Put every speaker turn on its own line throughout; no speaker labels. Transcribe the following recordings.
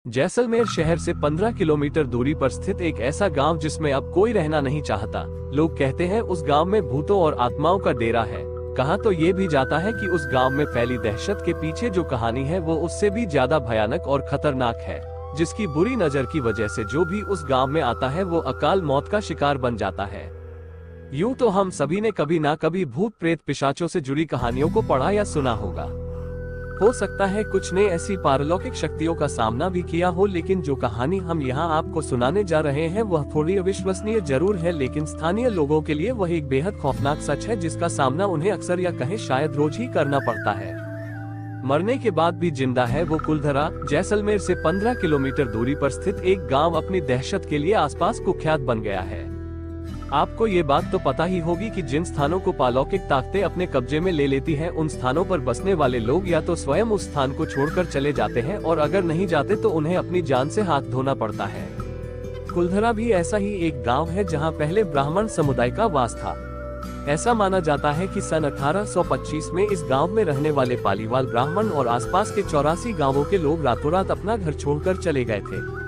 जैसलमेर शहर से 15 किलोमीटर दूरी पर स्थित एक ऐसा गांव जिसमें अब कोई रहना नहीं चाहता। लोग कहते हैं उस गांव में भूतों और आत्माओं का डेरा है। कहा तो ये भी जाता है कि उस गांव में फैली दहशत के पीछे जो कहानी है वो उससे भी ज्यादा भयानक और खतरनाक है, जिसकी बुरी नजर की वजह से जो भी उस गांव में आता है वो अकाल मौत का शिकार बन जाता है। यूं तो हम सभी ने कभी ना कभी भूत प्रेत पिशाचों से जुड़ी कहानियों को पढ़ा या सुना होगा। हो सकता है कुछ ने ऐसी पारलौकिक शक्तियों का सामना भी किया हो, लेकिन जो कहानी हम यहाँ आपको सुनाने जा रहे हैं वह थोड़ी अविश्वसनीय जरूर है, लेकिन स्थानीय लोगों के लिए वह एक बेहद खौफनाक सच है जिसका सामना उन्हें अक्सर या कहें शायद रोज ही करना पड़ता है। मरने के बाद भी जिंदा है वो कुलधरा। जैसलमेर से 15 किलोमीटर दूरी पर स्थित एक गाँव अपनी दहशत के लिए आसपास कुख्यात बन गया है। आपको ये बात तो पता ही होगी कि जिन स्थानों को पालौकिक ताकतें अपने कब्जे में ले लेती हैं, उन स्थानों पर बसने वाले लोग या तो स्वयं उस स्थान को छोड़कर चले जाते हैं और अगर नहीं जाते तो उन्हें अपनी जान से हाथ धोना पड़ता है। कुलधरा भी ऐसा ही एक गांव है जहां पहले ब्राह्मण समुदाय का वास था। ऐसा माना जाता है कि सन 1825 में इस गाँव में रहने वाले पालीवाल ब्राह्मण और आसपास के 84 गाँवों के लोग रातों रात अपना घर छोड़कर चले गए थे।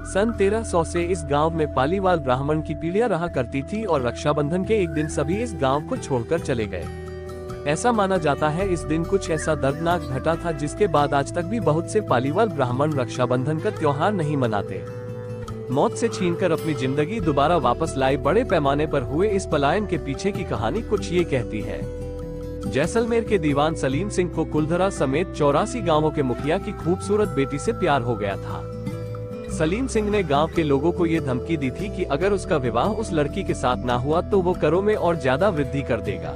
सन 1300 से इस गांव में पालीवाल ब्राह्मण की पीढ़ियां रहा करती थी और रक्षाबंधन के एक दिन सभी इस गांव को छोड़कर चले गए। ऐसा माना जाता है इस दिन कुछ ऐसा दर्दनाक घटा था जिसके बाद आज तक भी बहुत से पालीवाल ब्राह्मण रक्षाबंधन का त्योहार नहीं मनाते। मौत से छीनकर अपनी जिंदगी दोबारा वापस लाए बड़े पैमाने पर हुए इस पलायन के पीछे की कहानी कुछ ये कहती है। जैसलमेर के दीवान सलीम सिंह को कुलधरा समेत 84 गाँवों के मुखिया की खूबसूरत बेटी से प्यार हो गया था। सलीम सिंह ने गांव के लोगों को ये धमकी दी थी कि अगर उसका विवाह उस लड़की के साथ ना हुआ तो वो करों में और ज्यादा वृद्धि कर देगा।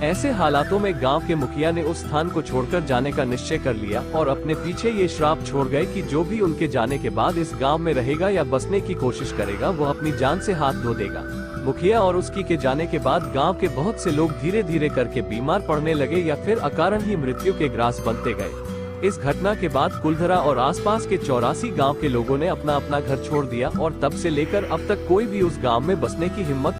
ऐसे हालातों में गांव के मुखिया ने उस स्थान को छोड़कर जाने का निश्चय कर लिया और अपने पीछे ये श्राप छोड़ गए कि जो भी उनके जाने के बाद इस गांव में रहेगा या बसने की कोशिश करेगा वो अपनी जान से हाथ धो देगा। मुखिया और उसकी के जाने के बाद गाँव के बहुत से लोग धीरे धीरे करके बीमार पड़ने लगे या फिर अकारण ही मृत्यु के ग्रास बनते गए। इस घटना के बाद कुलधरा और आसपास के 84 गांव के लोगों ने अपना अपना घर छोड़ दिया और तब से लेकर अब तक कोई भी उस गांव में बसने की हिम्मत